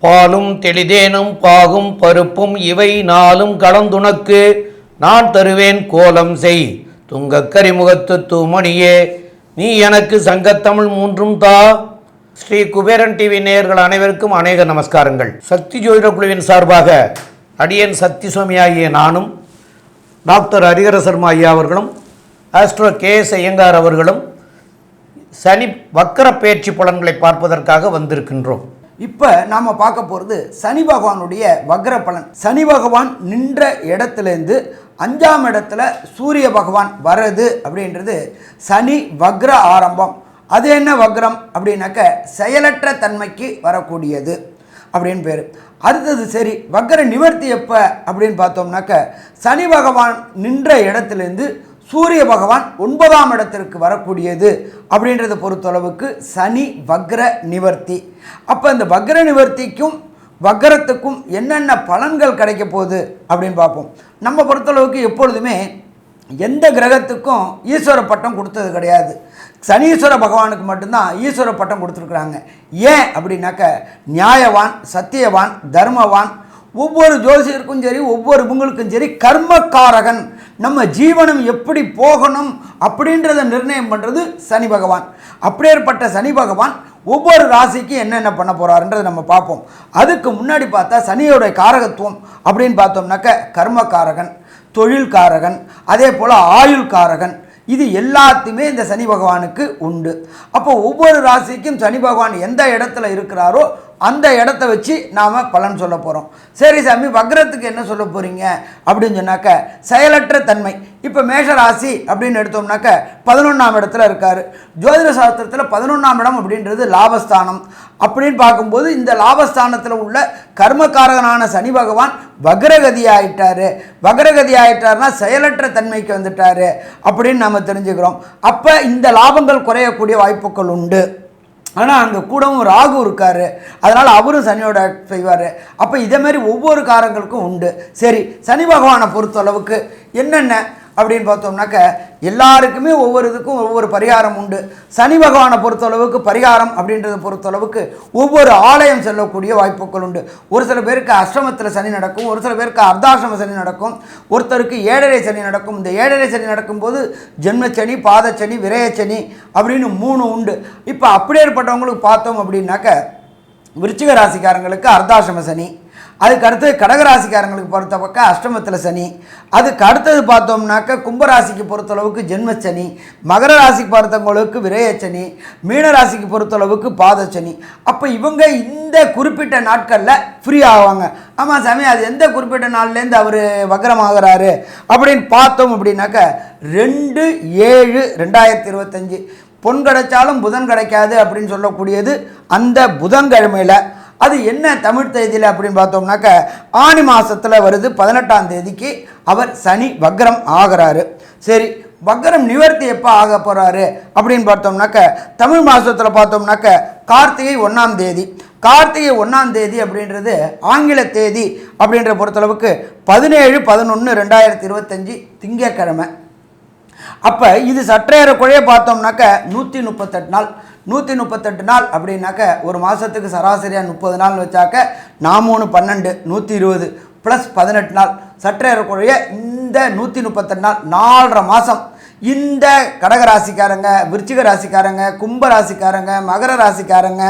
பாலும் தெளிதேனும் பாகும் பருப்பும் இவை நாளும் கலந்துனக்கு நான் தருவேன் கோலம் செய் துங்கக்கரிமுகத்து தூமணியே நீ எனக்கு சங்கத்தமிழ் மூன்றும் தா. ஸ்ரீ குபேரன் டிவி நேயர்கள் அனைவருக்கும் அநேக நமஸ்காரங்கள். சக்தி ஜோதிட குழுவின் சார்பாக அடியன் சக்தி சுவாமி ஆகிய நானும் டாக்டர் ஹரிஹர சர்மா ஐயா அவர்களும் ஆஸ்ட்ரோ KS ஐயங்கார் அவர்களும் சனி வக்கர பயிற்சி பலன்களை பார்ப்பதற்காக வந்திருக்கின்றோம். இப்போ நாம் பார்க்க போகிறது சனி பகவானுடைய வக்ர பலன். சனி பகவான் நின்ற இடத்துலேருந்து 5ஆம் இடத்துல சூரிய பகவான் வர்றது அப்படின்றது சனி வக்ர ஆரம்பம். அது என்ன வக்ரம் அப்படின்னாக்க செயலற்ற தன்மைக்கு வரக்கூடியது அப்படின்னு பேர். அடுத்தது சரி வக்ர நிவர்த்தி எப்போ அப்படின்னு பார்த்தோம்னாக்க சனி பகவான் நின்ற இடத்துலேருந்து சூரிய பகவான் 9ஆம் இடத்திற்கு வரக்கூடியது அப்படின்றத பொறுத்தளவுக்கு சனி வக்ர நிவர்த்தி. அப்போ இந்த வக்ர நிவர்த்திக்கும் வக்ரத்துக்கும் என்னென்ன பலன்கள் கிடைக்க போகுது அப்படின்னு பார்ப்போம். நம்ம பொறுத்தளவுக்கு எப்பொழுதுமே எந்த கிரகத்துக்கும் ஈஸ்வர பட்டம் கொடுத்தது கிடையாது. சனீஸ்வர பகவானுக்கு மட்டும்தான் ஈஸ்வர பட்டம் கொடுத்துருக்குறாங்க. ஏன் அப்படின்னாக்க நியாயவான், சத்தியவான், தர்மவான், ஒவ்வொரு ஜோசியருக்கும் சரி ஒவ்வொரு இவங்களுக்கும் சரி கர்மக்காரகன், நம்ம ஜீவனம் எப்படி போகணும் அப்படின்றத நிர்ணயம் பண்ணுறது சனி பகவான். அப்படியேற்பட்ட சனி பகவான் ஒவ்வொரு ராசிக்கும் என்னென்ன பண்ண போகிறாருன்றதை நம்ம பார்ப்போம். அதுக்கு முன்னாடி பார்த்தா சனியோடைய காரகத்துவம் அப்படின்னு பார்த்தோம்னாக்க கர்மக்காரகன், தொழில்காரகன், அதே போல் ஆயுள்காரகன், இது எல்லாத்தையுமே இந்த சனி பகவானுக்கு உண்டு. அப்போ ஒவ்வொரு ராசிக்கும் சனி பகவான் எந்த இடத்துல இருக்கிறாரோ அந்த இடத்த வச்சு நாம் பலன் சொல்ல போகிறோம். சரி சாமி, வக்ரத்துக்கு என்ன சொல்ல போகிறீங்க அப்படின்னு சொன்னாக்க செயலற்ற தன்மை. இப்போ மேஷ ராசி அப்படின்னு எடுத்தோம்னாக்க 11ஆம் இடத்துல இருக்கார். ஜோதிட சாஸ்திரத்தில் 11ஆம் இடம் அப்படின்றது லாபஸ்தானம். அப்படின்னு பார்க்கும்போது இந்த லாபஸ்தானத்தில் உள்ள கர்மக்காரகனான சனி பகவான் வக்ரகதி ஆகிட்டார். வக்ரகதி ஆகிட்டார்னா செயலற்ற தன்மைக்கு வந்துட்டார் அப்படின்னு நம்ம தெரிஞ்சுக்கிறோம். அப்போ இந்த லாபங்கள் குறையக்கூடிய வாய்ப்புகள் உண்டு. ஆனால் அங்கே கூடவும் ராகு இருக்கார், அதனால் அவரும் சனியோட செய்வார். அப்போ இதேமாரி ஒவ்வொரு காரங்களுக்கும் உண்டு. சரி, சனி பகவானை பொறுத்தளவுக்கு என்னென்ன அப்படின்னு பார்த்தோம்னாக்க எல்லாருக்குமே ஒவ்வொரு இதுக்கும் ஒவ்வொரு பரிகாரம் உண்டு. சனி பகவானை பொறுத்தளவுக்கு பரிகாரம் அப்படின்றத பொறுத்தளவுக்கு ஒவ்வொரு ஆலயம் செல்லக்கூடிய வாய்ப்புகள் உண்டு. ஒரு சில பேருக்கு அஷ்டமத்தில் சனி நடக்கும், ஒரு சில பேருக்கு அர்த்தாஷ்டம சனி நடக்கும், ஒருத்தருக்கு ஏழரை சனி நடக்கும். இந்த ஏழரை சனி நடக்கும்போது ஜென்மச்சனி, பாதச்சனி, விரயச்சனி அப்படின்னு 3 உண்டு. இப்போ அப்படியேற்பட்டவங்களுக்கு பார்த்தோம் அப்படின்னாக்க விருச்சிக ராசிக்காரங்களுக்கு அர்த்தாஷ்டம சனி, அதுக்கு அடுத்தது கடகராசிக்காரங்களுக்கு பொறுத்த பக்கம் அஷ்டமத்தில் சனி, அதுக்கு அடுத்தது பார்த்தோம்னாக்க கும்பராசிக்கு பொறுத்தளவுக்கு ஜென்மச்சனி, மகர ராசிக்கு பொறுத்தவங்களுக்கு விரயச்சனி, மீனராசிக்கு பொறுத்தளவுக்கு பாதச்சனி. அப்போ இவங்க இந்த குறிப்பிட்ட நாட்களில் ஃப்ரீ ஆவாங்க. ஆமாம் சாமி, அது எந்த குறிப்பிட்ட நாள்லேருந்து அவர் வக்ரமாகிறாரு அப்படின்னு பார்த்தோம் அப்படின்னாக்க 2/7/2025 பொன் கிடைச்சாலும் புதன் கிடைக்காது அப்படின்னு சொல்லக்கூடியது அந்த புதன்கிழமையில். அது என்ன தமிழ் தேதியில் அப்படின்னு பார்த்தோம்னாக்க ஆனி மாதத்தில் வருது. 18ஆம் தேதிக்கு அவர் சனி வக்ரம் ஆகிறாரு. சரி, வக்ரம் நிவர்த்தி எப்போ ஆக போகிறாரு அப்படின்னு பார்த்தோம்னாக்க தமிழ் மாதத்தில் பார்த்தோம்னாக்க கார்த்திகை 1ஆம் தேதி. கார்த்திகை 1ஆம் தேதி அப்படின்றது ஆங்கில தேதி அப்படின்ற பொறுத்தளவுக்கு 17/11/2025 திங்கட்கிழமை. அப்போ இது சற்றேறக்குறைய பார்த்தோம்னாக்க 138 நாள். 138 நாள் அப்படின்னாக்க ஒரு மாதத்துக்கு சராசரியாக 30 நாள் வச்சாக்க 4 12 120 ப்ளஸ் 18 நாள். சற்றேறக்குறைய இந்த 138 நாள் 4.5 மாதம் இந்த கடகராசிக்காரங்க, விருச்சிக ராசிக்காரங்க, கும்ப ராசிக்காரங்க, மகர ராசிக்காரங்க,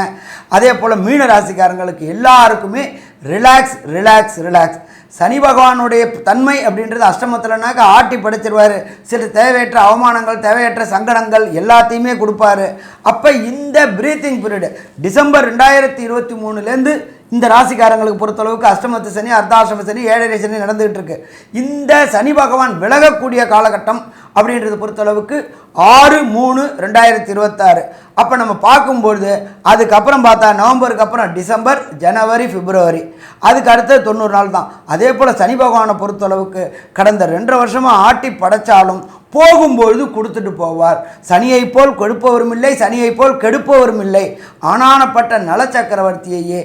அதே போல் மீன ராசிக்காரங்களுக்கு எல்லாருக்குமே ரிலாக்ஸ் ரிலாக்ஸ் ரிலாக்ஸ். சனி பகவானுடைய தன்மை அப்படின்றது அஷ்டமத்தில்னாக்க ஆட்டி படைச்சிருவார். சில தேவையற்ற அவமானங்கள், தேவையற்ற சங்கடங்கள் எல்லாத்தையுமே கொடுப்பாரு. அப்போ இந்த பிரீத்திங் பீரியடு டிசம்பர் 2023லேருந்து இந்த ராசிக்காரங்களுக்கு பொறுத்தளவுக்கு அஷ்டமத்து சனி, அர்த்தாஷ்டம சனி, ஏழரை சனி நடந்துகிட்டு இருக்கு. இந்த சனி பகவான் விலகக்கூடிய காலகட்டம் அப்படின்றத பொறுத்தளவுக்கு 6/3/2026. அப்போ நம்ம பார்க்கும்பொழுது அதுக்கப்புறம் பார்த்தா நவம்பருக்கு அப்புறம் டிசம்பர், ஜனவரி, பிப்ரவரி, அதுக்கு அடுத்து 90 நாள் தான். அதே போல் சனி பகவானை பொறுத்தளவுக்கு கடந்த 2.5 வருஷமாக ஆட்டி படைச்சாலும் போகும்பொழுது கொடுத்துட்டு போவார். சனியை போல் கொடுப்பவரும் இல்லை, சனியை போல் கெடுப்பவரும் இல்லை. ஆனானப்பட்ட நல சக்கரவர்த்தியையே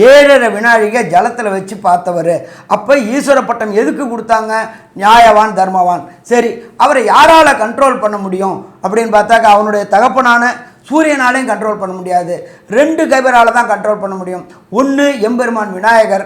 7.5 வினாழிகை ஜலத்தில் வச்சு பார்த்தவர். அப்போ ஈஸ்வர பட்டம் எதுக்கு கொடுத்தாங்க? நியாயவான், தர்மவான். சரி, அவரை யாரால் கண்ட்ரோல் பண்ண முடியும் அப்படின்னு பார்த்தாக்க அவனுடைய தகப்பனான சூரியனாலையும் கண்ட்ரோல் பண்ண முடியாது. 2 கைபரால் தான் கண்ட்ரோல் பண்ண முடியும். ஒன்று எம்பெருமான் விநாயகர்,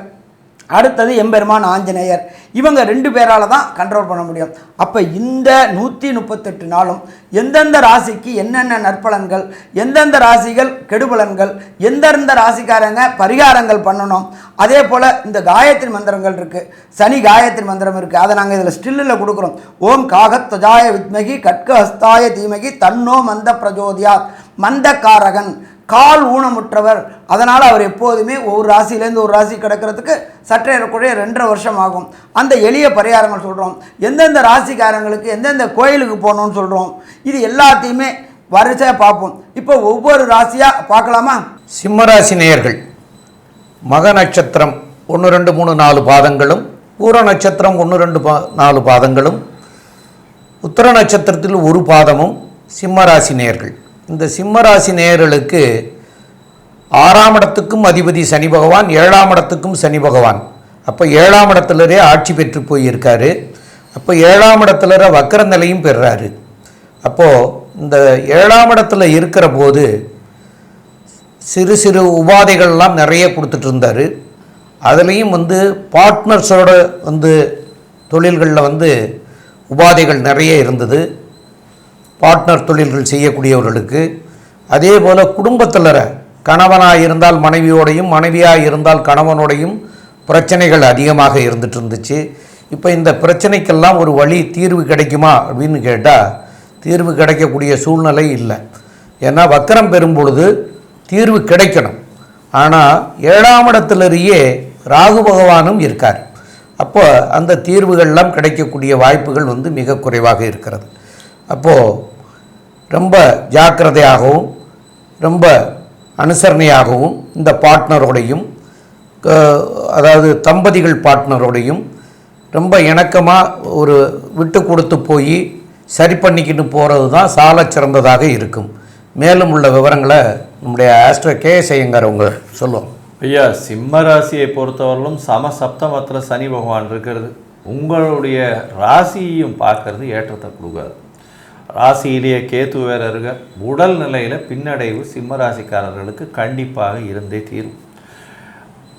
அடுத்தது எம்பெருமான் ஆஞ்சநேயர். இவங்க 2 பேரால் தான் கண்ட்ரோல் பண்ண முடியும். அப்போ இந்த 138 நாளும் எந்தெந்த ராசிக்கு என்னென்ன நற்பலன்கள், எந்தெந்த ராசிகள் கெடுபலன்கள், எந்தெந்த ராசிக்காரங்க பரிகாரங்கள் பண்ணணும். அதே போல் இந்த காயத்ரி மந்திரங்கள் இருக்குது, சனி காயத்ரி மந்திரம் இருக்குது. அதை நாங்கள் இதில் ஸ்டில்லில் கொடுக்குறோம். ஓம் காகத்வஜாய வித்மகி கட்க ஹஸ்தாய தீமகி தன்னோ மந்த பிரஜோதியாத். மந்தக்காரகன், கால் ஊனமுற்றவர். அதனால் அவர் எப்போதுமே ஒரு ராசியிலேருந்து ஒரு ராசி கிடக்கிறதுக்கு சற்றேறக்குறைய 2.5 வருஷம் ஆகும். அந்த எளிய பரிகாரங்கள் சொல்கிறோம். எந்தெந்த ராசிக்காரங்களுக்கு எந்தெந்த கோயிலுக்கு போகணும்னு சொல்கிறோம். இது எல்லாத்தையுமே வரிசையாக பார்ப்போம். இப்போ ஒவ்வொரு ராசியாக பார்க்கலாமா? சிம்மராசி நேயர்கள், மக நட்சத்திரம் 1, 2, 3, 4 பாதங்களும், பூர நட்சத்திரம் 1, 2, 4 பாதங்களும், உத்தர நட்சத்திரத்தில் 1 பாதமும் சிம்மராசி நேயர்கள். இந்த சிம்மராசி நேயர்களுக்கு 6ஆம் இடத்துக்கும் அதிபதி சனி பகவான், 7ஆம் இடத்துக்கும் சனி பகவான். அப்போ 7ஆம் இடத்துலரே ஆட்சி பெற்று போயிருக்காரு. அப்போ 7ஆம் இடத்துல வக்கர நிலையும் பெறுறாரு. அப்போது இந்த 7ஆம் இடத்துல இருக்கிற போது சிறு சிறு உபாதைகள்லாம் நிறைய கொடுத்துட்டு இருந்தார். அதுலேயும் பார்ட்னர்ஸோட தொழில்களில் உபாதைகள் நிறைய இருந்தது, பார்ட்னர் தொழில்கள் செய்யக்கூடியவர்களுக்கு. அதே போல் குடும்பத்தில் கணவனாக இருந்தால் மனைவியோடையும், மனைவியாக இருந்தால் கணவனோடையும் பிரச்சனைகள் அதிகமாக இருந்துட்டு இருந்துச்சு. இப்போ இந்த பிரச்சனைக்கெல்லாம் ஒரு வழி, தீர்வு கிடைக்குமா அப்படின்னு கேட்டால் தீர்வு கிடைக்கக்கூடிய சூழ்நிலை இல்லை. ஏன்னா வக்கரம் பெறும் பொழுது தீர்வு கிடைக்கணும். ஆனால் 7ஆம் இடத்துலயே ராகு பகவானும் இருக்கார். அப்போ அந்த தீர்வுகள்லாம் கிடைக்கக்கூடிய வாய்ப்புகள் மிக குறைவாக இருக்கிறது. அப்போது ரொம்ப ஜாக்கிரதையாகவும் ரொம்ப அனுசரணையாகவும் இந்த பார்ட்னரோடையும், அதாவது தம்பதிகள் பார்ட்னரோடையும் ரொம்ப இணக்கமாக ஒரு விட்டு கொடுத்து போய் சரி பண்ணிக்கிட்டு போகிறது தான் சால சிறந்ததாக இருக்கும். மேலும் உள்ள விவரங்களை நம்முடைய ஆஸ்ட்ரோ கேஎஸ் ஐயங்கார் அவங்க சொல்லுவோம். ஐயா, சிம்ம ராசியை பொறுத்தவரையிலும் சப்தமத்தில் சனி பகவான் இருக்கிறது உங்களுடைய ராசியையும் பார்க்கறது ஏற்றத்தை கொடுக்காது. ராசியிலேயே கேத்து வேற இருக்க உடல் நிலையில் பின்னடைவு சிம்ம ராசிக்காரர்களுக்கு கண்டிப்பாக இருந்தே தீரும்.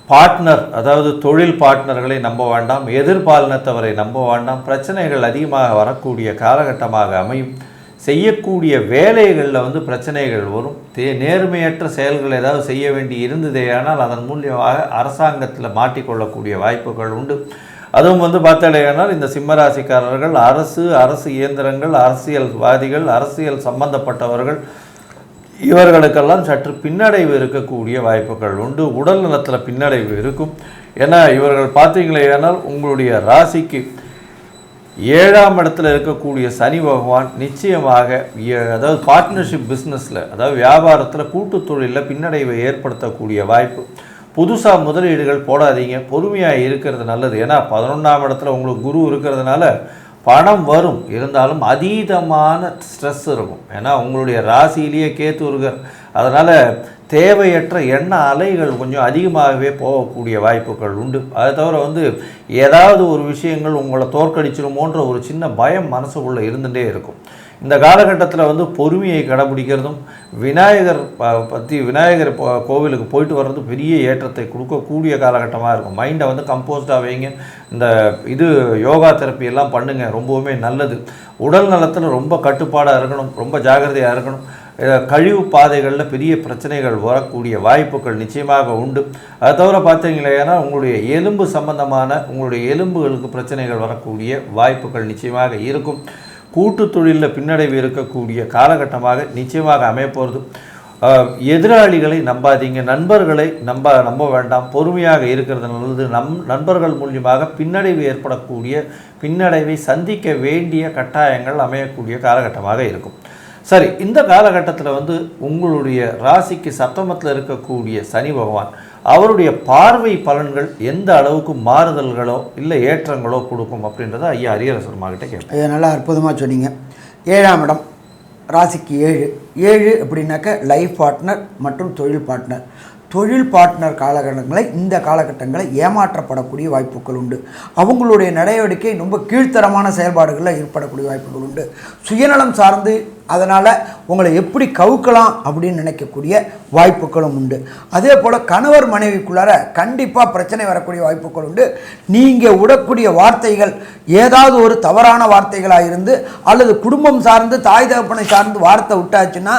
பார்ட்னர், அதாவது தொழில் பார்ட்னர்களை நம்ப வேண்டாம், எதிர்பாலினத்தவரை நம்ப வேண்டாம். பிரச்சனைகள் அதிகமாக வரக்கூடிய காலகட்டமாக அமையும். செய்யக்கூடிய வேலைகளில் பிரச்சனைகள் வரும். நேர்மையற்ற செயல்கள் ஏதாவது செய்ய வேண்டி இருந்ததேயானால் அதன் மூலியமாக அரசாங்கத்தில் மாட்டிக்கொள்ளக்கூடிய வாய்ப்புகள் உண்டு. அதுவும் பார்த்தாலேயானால் இந்த சிம்மராசிக்காரர்கள் அரசு இயந்திரங்கள், அரசியல்வாதிகள், அரசியல் சம்பந்தப்பட்டவர்கள், இவர்களுக்கெல்லாம் சற்று பின்னடைவு இருக்கக்கூடிய வாய்ப்புகள் உண்டு. உடல் நலத்தில் பின்னடைவு இருக்கும். ஏன்னா இவர்கள் பார்த்தீங்களேயானால் உங்களுடைய ராசிக்கு 7ஆம் இடத்துல இருக்கக்கூடிய சனி பகவான் நிச்சயமாக, அதாவது பார்ட்னர்ஷிப் பிஸ்னஸில், அதாவது வியாபாரத்தில், கூட்டு தொழிலில் பின்னடைவை ஏற்படுத்தக்கூடிய வாய்ப்பு. புதுசாக முதலீடுகள் போடாதீங்க, பொறுமையாக இருக்கிறது நல்லது. ஏன்னா 11ஆம் இடத்துல உங்களுக்கு குரு இருக்கிறதுனால பணம் வரும், இருந்தாலும் அதீதமான ஸ்ட்ரெஸ் இருக்கும். ஏன்னா உங்களுடைய ராசியிலேயே கேத்து இருக்கார். அதனால் தேவையற்ற எண்ண அலைகள் கொஞ்சம் அதிகமாகவே போகக்கூடிய வாய்ப்புகள் உண்டு. அதை தவிர ஏதாவது ஒரு விஷயங்கள் உங்களை தோற்கடிச்சிருமோன்ற ஒரு சின்ன பயம் மனசுக்குள்ளே இருந்துகிட்டே இருக்கும். இந்த காலகட்டத்தில் பொறுமையை கடைபிடிக்கிறதும், விநாயகர் விநாயகர் கோவிலுக்கு போயிட்டு வர்றது பெரிய ஏற்றத்தை கொடுக்கக்கூடிய காலகட்டமாக இருக்கும். மைண்டை கம்போஸ்டாக வைங்க. இந்த யோகா தெரப்பி எல்லாம் பண்ணுங்கள், ரொம்பவுமே நல்லது. உடல் நலத்தில் ரொம்ப கட்டுப்பாடாக இருக்கணும், ரொம்ப ஜாகிரதையாக இருக்கணும். கழிவு பாதைகளில் பெரிய பிரச்சனைகள் வரக்கூடிய வாய்ப்புகள் நிச்சயமாக உண்டு. அதை தவிர பார்த்தீங்களேன்னா உங்களுடைய எலும்பு சம்பந்தமான, உங்களுடைய எலும்புகளுக்கு பிரச்சனைகள் வரக்கூடிய வாய்ப்புகள் நிச்சயமாக இருக்கும். கூட்டு தொழிலில் பின்னடைவு இருக்கக்கூடிய காலகட்டமாக நிச்சயமாக அமையப்போகிறது. எதிராளிகளை நம்பாதீங்க, நண்பர்களை நம்ப வேண்டாம், பொறுமையாக இருக்கிறது நல்லது. நண்பர்கள் மூலியமாக பின்னடைவு ஏற்படக்கூடிய, பின்னடைவை சந்திக்க வேண்டிய கட்டாயங்கள் அமையக்கூடிய காலகட்டமாக இருக்கும். சரி, இந்த காலகட்டத்தில் உங்களுடைய ராசிக்கு சப்தமத்தில் இருக்கக்கூடிய சனி பகவான் அவருடைய பார்வை பலன்கள் எந்த அளவுக்கு மாறுதல்களோ இல்லை ஏற்றங்களோ கொடுக்கும் அப்படின்றத ஐயா அரியரசர்மா கிட்ட கேட்போம். ஐயா நல்லா அற்புதமாக சொன்னீங்க. 7ஆம் இடம் ராசிக்கு 7 அப்படின்னாக்க லைஃப் பார்ட்னர் மற்றும் தொழில் பார்ட்னர். தொழில் பார்ட்னர் காலகட்டங்களை இந்த காலகட்டங்களை ஏமாற்றப்படக்கூடிய வாய்ப்புகள் உண்டு. அவங்களுடைய நடவடிக்கை ரொம்ப கீழ்த்தரமான செயல்பாடுகளில் ஏற்படக்கூடிய வாய்ப்புகள் உண்டு. சுயநலம் சார்ந்து அதனால் உங்களை எப்படி கவுக்கலாம் அப்படின்னு நினைக்கக்கூடிய வாய்ப்புகளும் உண்டு. அதே போல் கணவர் மனைவிக்குள்ளார கண்டிப்பாக பிரச்சனை வரக்கூடிய வாய்ப்புகள் உண்டு. நீங்கள் விடக்கூடிய வார்த்தைகள் ஏதாவது ஒரு தவறான வார்த்தைகளாக இருந்து அல்லது குடும்பம் சார்ந்து தாய் தகப்பனை சார்ந்து வார்த்தை விட்டாச்சுன்னா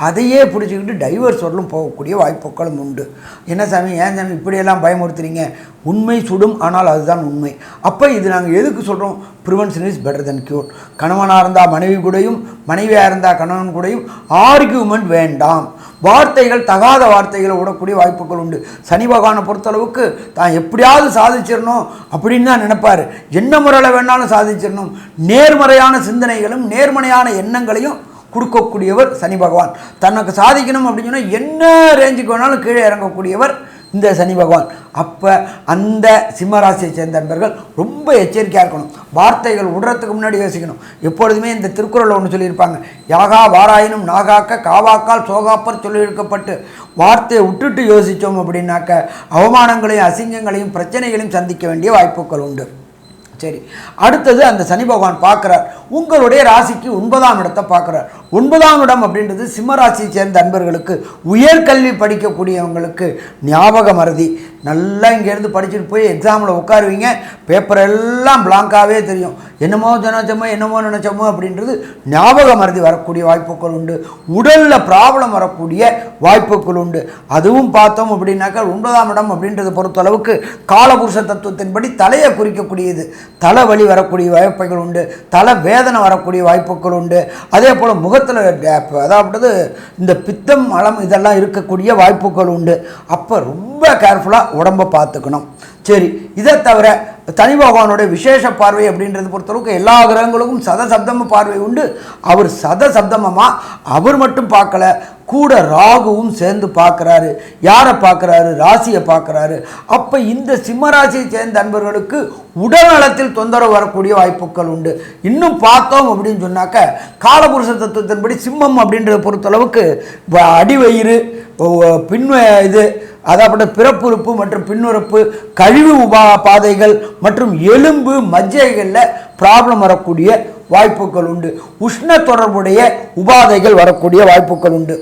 அதையே பிடிச்சிக்கிட்டு டைவர்ஸ் வரலும் போகக்கூடிய வாய்ப்புகளும் உண்டு. என்ன சாமி, ஏன் சாமி இப்படியெல்லாம் பயமுறுத்துறீங்க? உண்மை சுடும், ஆனால் அதுதான் உண்மை. அப்போ இது நாங்கள் எதுக்கு சொல்கிறோம்? Prevention is better then cure. கணவனாக இருந்தால் மனைவி கூடயும், மனைவியாக இருந்தால் கணவன் கூடயும் ஆர்கியூமெண்ட் வேண்டாம். வார்த்தைகள் தகாத வார்த்தைகளை விடக்கூடிய வாய்ப்புகள் உண்டு. சனி பகவானை பொறுத்தளவுக்கு தான் எப்படியாவது சாதிச்சிடணும் அப்படின்னு தான் நினைப்பார். என்ன முறையில் வேணாலும் சாதிச்சிடணும். நேர்மறையான சிந்தனைகளும் நேர்மறையான எண்ணங்களையும் கொடுக்கக்கூடியவர் சனி பகவான். தனக்கு சாதிக்கணும் அப்படின்னு சொன்னால் என்ன ரேஞ்சுக்கு வேணாலும் கீழே இறங்கக்கூடியவர் இந்த சனி பகவான். அப்போ அந்த சிம்மராசியை சேர்ந்த நண்பர்கள் ரொம்ப எச்சரிக்கையாக இருக்கணும். வார்த்தைகள் விடுறதுக்கு முன்னாடி யோசிக்கணும். எப்பொழுதுமே இந்த திருக்குறள் ஒன்று சொல்லியிருப்பாங்க, யாகா வாராயினும் நாகாக்க காவாக்கால் சோகாப்பர் சொல்லியிருக்கப்பட்டு வார்த்தையை விட்டுட்டு யோசித்தோம் அப்படின்னாக்க அவமானங்களையும் அசிங்கங்களையும் பிரச்சனைகளையும் சந்திக்க வேண்டிய வாய்ப்புகள் உண்டு. சரி, அடுத்தது அந்த சனி பகவான் பார்க்குறார் உங்களுடைய ராசிக்கு 9ஆம் இடத்தை பார்க்குறார். 9ஆம் இடம் அப்படின்றது சிம்மராசியை சேர்ந்த அன்பர்களுக்கு உயர்கல்வி படிக்கக்கூடியவங்களுக்கு ஞாபக மறதி. நல்லா இங்கேருந்து படிச்சுட்டு போய் எக்ஸாமில் உட்காருவீங்க, பேப்பர் எல்லாம் பிளாங்காகவே தெரியும். என்னமோ நினச்சோமோ அப்படின்றது ஞாபக மறதி வரக்கூடிய வாய்ப்புகள் உண்டு. உடலில் ப்ராப்ளம் வரக்கூடிய வாய்ப்புகள் உண்டு. அதுவும் பார்த்தோம் அப்படின்னாக்கா 9ஆம் இடம் அப்படின்றத பொறுத்தளவுக்கு காலபுருஷ தத்துவத்தின்படி தலையை குறிக்கக்கூடியது. தலை வலி வரக்கூடிய வாய்ப்புகள் உண்டு. தலை வேதனை வரக்கூடிய வாய்ப்புகள் உண்டு. அதே போல் முகத்தில் அதாவது இந்த பித்தம் மலம் இதெல்லாம் இருக்கக்கூடிய வாய்ப்புகள் உண்டு. அப்போ ரொம்ப கேர்ஃபுல்லாக உடம்பை பார்த்துக்கணும். சரி, இதை தவிர சனி பகவானுடைய விசேஷ பார்வை அப்படின்றது பொறுத்தளவுக்கு எல்லா கிரகங்களுக்கும் சதசப்தம பார்வை உண்டு. அவர் சதசப்தமமாக அவர் மட்டும் பார்க்கல, கூட ராகுவும் சேர்ந்து பார்க்குறாரு. யாரை பார்க்குறாரு? ராசியை பார்க்குறாரு. அப்போ இந்த சிம்மராசியை சேர்ந்த அன்பர்களுக்கு உடல் நலத்தில் தொந்தரவு வரக்கூடிய வாய்ப்புகள் உண்டு. இன்னும் பார்த்தோம் அப்படின்னு சொன்னாக்க காலபுருஷ தத்துவத்தின்படி சிம்மம் அப்படின்றத பொறுத்தளவுக்கு அடிவயிறு இது அதாவது பிறப்புறுப்பு மற்றும் பின்னுறுப்பு கழிவு பாதைகள் மற்றும் எலும்பு மஜ்ஜைகளில் ப்ராப்ளம் வரக்கூடிய வாய்ப்புகள் உண்டு. உஷ்ண தொடர்புடைய உபாதைகள் வரக்கூடிய வாய்ப்புகள் உண்டு.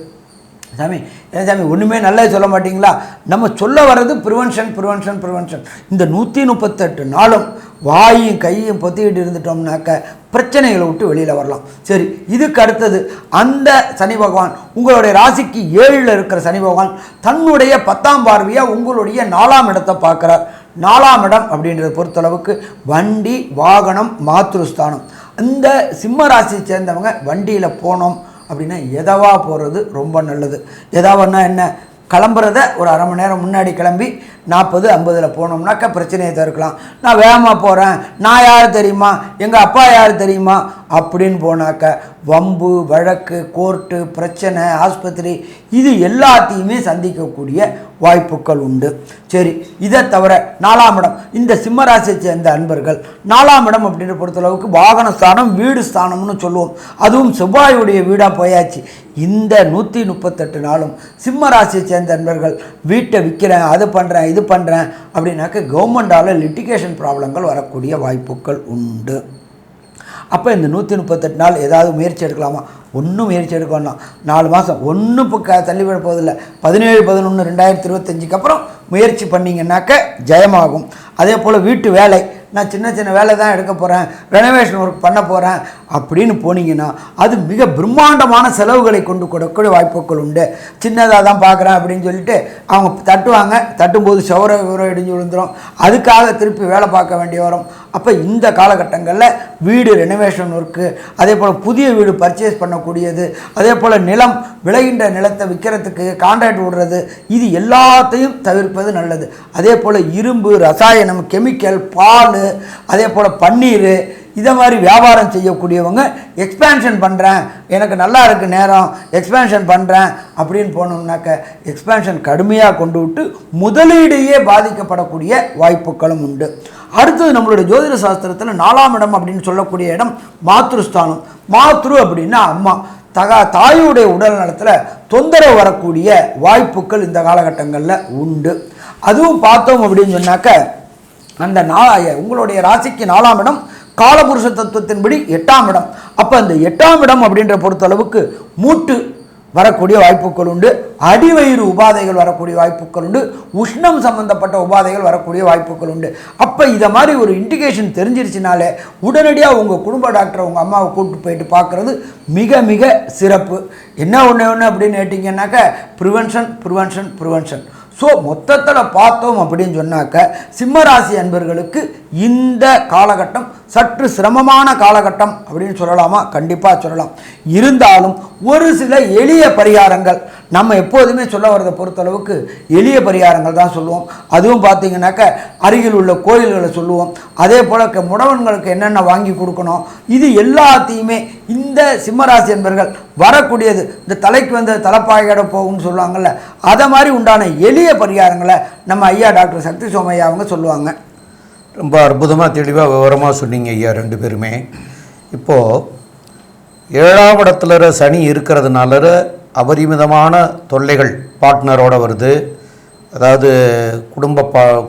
சாமி, ஏன் சாமி ஒன்றுமே நல்லா சொல்ல மாட்டிங்களா? நம்ம சொல்ல வர்றது ப்ரிவென்ஷன். இந்த 138 நாளும் வாயும் கையும் பொத்திக்கிட்டு இருந்துட்டோம்னாக்க பிரச்சனைகளை விட்டு வெளியில் வரலாம். சரி, இதுக்கு அடுத்தது அந்த சனி பகவான் உங்களுடைய ராசிக்கு 7ல் இருக்கிற சனி பகவான் தன்னுடைய 10ஆம் பார்வையாக உங்களுடைய 4ஆம் இடத்தை பார்க்குறார். 4ஆம் இடம் அப்படின்றத பொறுத்தளவுக்கு வண்டி வாகனம் மாத்ருஸ்தானம். இந்த சிம்ம ராசியை சேர்ந்தவங்க வண்டியில் போனோம் அப்படின்னா எதவா போகிறது ரொம்ப நல்லது. எதாவன்னா என்ன, கிளம்புறத ஒரு அரை மணி நேரம் முன்னாடி கிளம்பி 40-50 போனோம்னாக்கா பிரச்சனையை தவிர்க்கலாம். நான் வேகமாக போகிறேன், நான் யார் தெரியுமா, எங்கள் அப்பா யார் தெரியுமா அப்படின்னு போனாக்க வம்பு வழக்கு கோர்ட்டு பிரச்சனை ஆஸ்பத்திரி இது எல்லாத்தையுமே சந்திக்கக்கூடிய வாய்ப்புகள் உண்டு. சரி, இதை தவிர 4ஆம் இடம் இந்த சிம்மராசியை சேர்ந்த அன்பர்கள் 4ஆம் இடம் அப்படின்ற பொறுத்தளவுக்கு வாகன ஸ்தானம் வீடு ஸ்தானம்னு சொல்லுவோம். அதுவும் செவ்வாயுடைய வீடாக போயாச்சு. இந்த 138 நாளும் சிம்ம ராசியை சேர்ந்த நண்பர்கள் வீட்டை விற்கிறேன், அது பண்ணுறேன், இது பண்ணுறேன் அப்படின்னாக்க கவர்மெண்டால் லிட்டிகேஷன் ப்ராப்ளங்கள் வரக்கூடிய வாய்ப்புகள் உண்டு. அப்போ இந்த 138 நாள் ஏதாவது முயற்சி எடுக்கலாமா? ஒன்றும் முயற்சி எடுக்க வேண்டாம். 4 மாதம் ஒன்றும் இப்போ தள்ளிவிட போவதில்லை. 17-11-2025 அப்புறம் முயற்சி பண்ணிங்கன்னாக்க ஜெயமாகும். அதே போல் வீட்டு வேலை, நான் சின்ன வேலை தான் எடுக்க போகிறேன், ரெனோவேஷன் ஒர்க் பண்ண போகிறேன் அப்படின்னு போனீங்கன்னா அது மிக பிரம்மாண்டமான செலவுகளை கொண்டு கொடுக்கக்கூடிய வாய்ப்புகள் உண்டு. சின்னதாக தான் பார்க்குறேன் அப்படின்னு சொல்லிட்டு அவங்க தட்டுவாங்க, தட்டும்போது சவர இடிஞ்சு விழுந்துடும், அதுக்காக திருப்பி வேலை பார்க்க வேண்டிய வரும். அப்போ இந்த காலகட்டங்களில் வீடு ரெனோவேஷன் ஒர்க்கு, அதே போல் புதிய வீடு பர்ச்சேஸ் பண்ணக்கூடியது, அதே போல் நிலம் விளைகின்ற நிலத்தை விற்கிறதுக்கு கான்ட்ராக்ட் விடுறது, இது எல்லாத்தையும் தவிர்ப்பது நல்லது. அதே போல் இரும்பு ரசாயனம் கெமிக்கல் பால் அதே போல் பன்னீர் இதை மாதிரி வியாபாரம் செய்யக்கூடியவங்க எக்ஸ்பேன்ஷன் பண்ணுறேன், எனக்கு நல்லா இருக்குது நேரம், எக்ஸ்பேன்ஷன் பண்ணுறேன் அப்படின்னு போனோம்னாக்க எக்ஸ்பேன்ஷன் கடுமையாக கொண்டு விட்டு முதலீடையே பாதிக்கப்படக்கூடிய வாய்ப்புகளும் உண்டு. அடுத்தது நம்மளுடைய ஜோதிட சாஸ்திரத்தில் 4ஆம் இடம் அப்படின்னு சொல்லக்கூடிய இடம் மாத்ருஸ்தானம். மாத்ரு அப்படின்னா அம்மா. தாயுடைய உடல் நலத்தில் தொந்தரவு வரக்கூடிய வாய்ப்புகள் இந்த காலகட்டங்களில் உண்டு. அதுவும் பார்த்தோம் அப்படின்னு சொன்னாக்க அந்த உங்களுடைய ராசிக்கு 4ஆம் இடம் காலபுருஷ தத்துவத்தின்படி 8ஆம் இடம். அப்போ அந்த 8ஆம் இடம் அப்படின்ற பொறுத்தளவுக்கு மூட்டு வரக்கூடிய வாய்ப்புகள் உண்டு, அடிவயிறு உபாதைகள் வரக்கூடிய வாய்ப்புகள் உண்டு, உஷ்ணம் சம்பந்தப்பட்ட உபாதைகள் வரக்கூடிய வாய்ப்புகள் உண்டு. அப்போ இதை மாதிரி ஒரு இண்டிகேஷன் தெரிஞ்சிருச்சுனாலே உடனடியாக உங்கள் குடும்ப டாக்டரை உங்கள் அம்மாவை கூப்பிட்டு போயிட்டு பார்க்குறது மிக மிக சிறப்பு. என்ன ஒன்று அப்படின்னு கேட்டிங்கன்னாக்க ப்ரிவென்ஷன் ப்ரிவென்ஷன் ப்ரிவென்ஷன். ஸோ மொத்தத்தில் பார்த்தோம் அப்படின்னு சொன்னாக்க சிம்மராசி அன்பர்களுக்கு இந்த காலகட்டம் சற்று சிரமமான காலகட்டம் அப்படின்னு சொல்லலாமா? கண்டிப்பாக சொல்லலாம். இருந்தாலும் ஒரு சில எளிய பரிகாரங்கள் நம்ம எப்போதுமே சொல்ல வரதை பொறுத்தளவுக்கு எளிய பரிகாரங்கள் தான் சொல்லுவோம். அதுவும் பார்த்திங்கனாக்க அருகில் உள்ள கோயில்களை சொல்லுவோம். அதே போல் முடவன்களுக்கு என்னென்ன வாங்கி கொடுக்கணும், இது எல்லாத்தையுமே இந்த சிம்மராசி என்பர்கள் வரக்கூடியது இந்த தலைக்கு வந்து தலைப்பாயோட போகும்னு சொல்லுவாங்கள்ல, அதை மாதிரி உண்டான எளிய பரிகாரங்களை நம்ம ஐயா டாக்டர் சக்தி சோமையா அவங்க சொல்லுவாங்க. ரொம்ப அற்புதமாக தெளிவாக விவரமாக சொன்னீங்க ஐயா ரெண்டு பேருமே. இப்போது 7ஆம் இடத்துல சனி இருக்கிறதுனால அபரிமிதமான தொல்லைகள் பார்ட்னரோடு வருது. அதாவது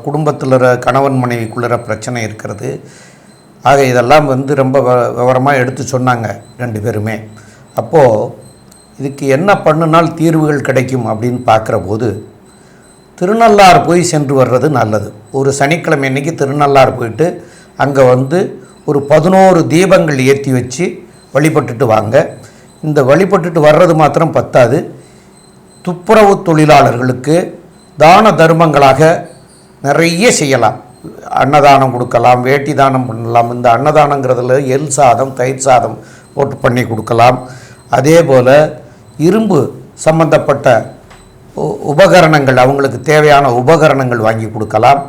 குடும்பத்தில் கணவன் மனைவிக்குள்ளற பிரச்சனை இருக்கிறது. ஆக இதெல்லாம் வந்து ரொம்ப விவரமாக எடுத்து சொன்னாங்க ரெண்டு பேருமே. அப்போது இதுக்கு என்ன பண்ணினால் தீர்வுகள் கிடைக்கும் அப்படின்னு பார்க்குற போது திருநள்ளாறு போய் சென்று வர்றது நல்லது. ஒரு சனிக்கிழமை அன்றைக்கி திருநள்ளாறு போயிட்டு அங்கே வந்து ஒரு 11 தீபங்கள் ஏற்றி வச்சு வழிபட்டுட்டு வாங்க. இந்த வழிபட்டுட்டு வர்றது மாத்திரம் பத்தாது, துப்புரவு தொழிலாளர்களுக்கு தான தர்மங்களாக நிறைய செய்யலாம். அன்னதானம் கொடுக்கலாம், வேட்டி தானம் பண்ணலாம். இந்த அன்னதானங்கிறதுல எள் சாதம் தயிர் சாதம் போட்டு பண்ணி கொடுக்கலாம். அதே போல் இரும்பு சம்பந்தப்பட்ட உபகரணங்கள், அவங்களுக்கு தேவையான உபகரணங்கள் வாங்கி கொடுக்கலாம்.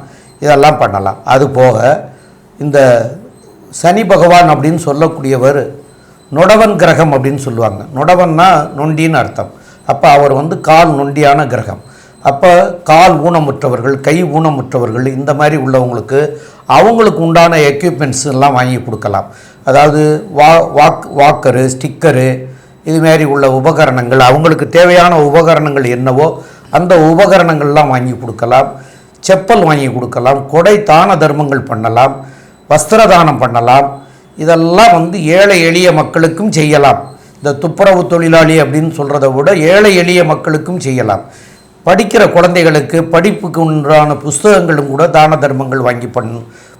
இதெல்லாம் பண்ணலாம். அது போக இந்த சனி பகவான் அப்படின்னு சொல்லக்கூடியவர் நொடவன் கிரகம் அப்படின்னு சொல்லுவாங்க. நொடவன்னா நொண்டின்னு அர்த்தம். அப்போ அவர் வந்து கால் நொண்டியான கிரகம். அப்போ கால் ஊனமுற்றவர்கள், கை ஊனமுற்றவர்கள், இந்த மாதிரி உள்ளவங்களுக்கு அவங்களுக்கு உண்டான எக்யூப்மெண்ட்ஸ் எல்லாம் வாங்கி கொடுக்கலாம். அதாவது வாக்கரு, ஸ்டிக்கரு, இதுமாரி உள்ள உபகரணங்கள், அவங்களுக்கு தேவையான உபகரணங்கள் என்னவோ அந்த உபகரணங்கள்லாம் வாங்கி கொடுக்கலாம். செப்பல் வாங்கி கொடுக்கலாம். கொடை தான தர்மங்கள் பண்ணலாம். வஸ்திர தானம் பண்ணலாம். இதெல்லாம் வந்து ஏழை எளிய மக்களுக்கும் செய்யலாம். இந்த துப்புரவு தொழிலாளி அப்படின்னு சொல்கிறத விட ஏழை எளிய மக்களுக்கும் செய்யலாம். படிக்கிற குழந்தைகளுக்கு படிப்புக்கு உண்டான புஸ்தகங்களும் கூட தான தர்மங்கள் வாங்கி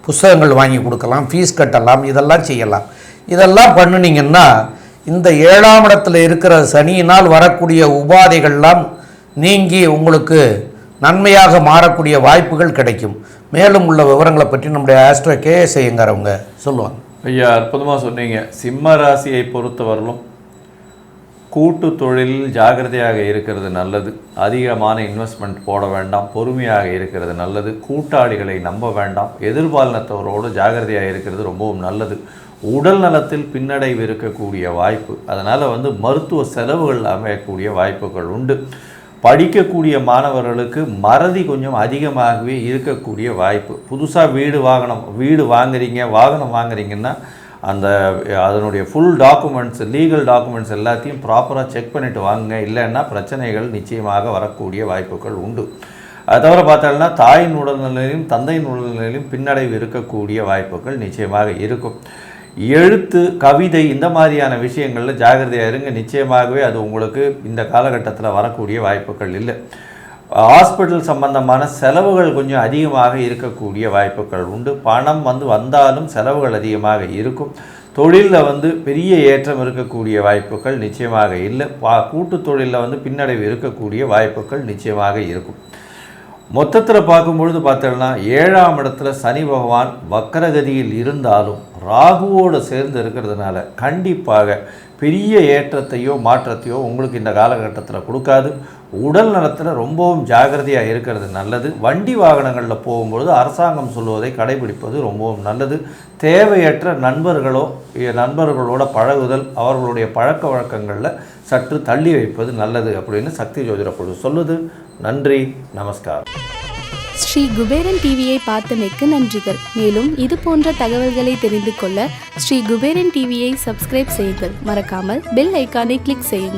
புஸ்தகங்கள் வாங்கி கொடுக்கலாம், ஃபீஸ் கட்டலாம், இதெல்லாம் செய்யலாம். இதெல்லாம் பண்ணினீங்கன்னா இந்த 7ஆம் இடத்துல இருக்கிற சனியினால் வரக்கூடிய உபாதைகள்லாம் நீங்கி உங்களுக்கு நன்மையாக மாறக்கூடிய வாய்ப்புகள் கிடைக்கும். மேலும் உள்ள விவரங்களை பற்றி நம்முடைய ஆஸ்ட்ரோ கேஎஸ் ஐயங்காரவங்க சொல்லுவாங்க. ஐயா, அற்புதமாக சொன்னீங்க. சிம்ம ராசியை பொறுத்தவரையிலும் கூட்டு தொழிலில் ஜாகிரதையாக இருக்கிறது நல்லது. அதிகமான இன்வெஸ்ட்மெண்ட் போட வேண்டாம். பொறுமையாக இருக்கிறது நல்லது. கூட்டாளிகளை நம்ப வேண்டாம். எதிர்பாலினத்தவரோடு ஜாகிரதையாக இருக்கிறது ரொம்பவும் நல்லது. உடல் நலத்தில் பின்னடைவு இருக்கக்கூடிய வாய்ப்பு, அதனால் வந்து மருத்துவ செலவுகள் அமையக்கூடிய வாய்ப்புகள் உண்டு. படிக்கக்கூடிய மாணவர்களுக்கு மறதி கொஞ்சம் அதிகமாகவே இருக்கக்கூடிய வாய்ப்பு. புதுசாக வீடு வாங்குறீங்க, வாங்குறீங்கன்னா அதனுடைய ஃபுல் டாக்குமெண்ட்ஸ், லீகல் டாக்குமெண்ட்ஸ் எல்லாத்தையும் ப்ராப்பராக செக் பண்ணிவிட்டு வாங்குங்க. இல்லைன்னா பிரச்சனைகள் நிச்சயமாக வரக்கூடிய வாய்ப்புகள் உண்டு. அது தவிர பார்த்தோம்னா தாயின் உடல்நிலையிலும் தந்தையின் உடல்நிலையிலும் பின்னடைவு இருக்கக்கூடிய வாய்ப்புகள் நிச்சயமாக இருக்கும். எழுத்து, கவிதை, இந்த மாதிரியான விஷயங்களில் ஜாகிரதையாக இருங்க. நிச்சயமாகவே அது உங்களுக்கு இந்த காலகட்டத்தில் வரக்கூடிய வாய்ப்புகள் இல்லை. ஹாஸ்பிட்டல் சம்பந்தமான செலவுகள் கொஞ்சம் அதிகமாக இருக்கக்கூடிய வாய்ப்புகள் உண்டு. பணம் வந்தாலும் செலவுகள் அதிகமாக இருக்கும். தொழிலில் பெரிய ஏற்றம் இருக்கக்கூடிய வாய்ப்புகள் நிச்சயமாக இல்லை. கூட்டு தொழிலில் பின்னடைவு இருக்கக்கூடிய வாய்ப்புகள் நிச்சயமாக இருக்கும். மொத்தத்தில் பார்க்கும்பொழுது பார்த்தோம்னா 7ஆம் இடத்துல சனி பகவான் வக்கரகதியில் இருந்தாலும் ராகுவோடு சேர்ந்து இருக்கிறதுனால கண்டிப்பாக பெரிய ஏற்றத்தையோ மாற்றத்தையோ உங்களுக்கு இந்த காலகட்டத்தில் கொடுக்காது. உடல் நலத்தில் ரொம்பவும் ஜாகிரதையாக இருக்கிறது நல்லது. வண்டி வாகனங்களில் போகும்பொழுது அரசாங்கம் சொல்வதை கடைபிடிப்பது ரொம்பவும் நல்லது. தேவையற்ற நண்பர்களோட பழகுதல், அவர்களுடைய பழக்க வழக்கங்களில் சற்று தள்ளி வைப்பது நல்லது அப்படின்னு சக்தி ஜோதிட குழு சொல்லுது. நன்றி, நமஸ்காரம். ஸ்ரீ குபேரன் டிவியை பார்த்தமைக்கு நன்றிகள். மேலும் இது போன்ற தகவல்களை தெரிந்து கொள்ள ஸ்ரீ குபேரன் டிவியை சப்ஸ்கிரைப் செய்யுங்கள். மறக்காமல் பெல் ஐக்கானை கிளிக் செய்யுங்கள்.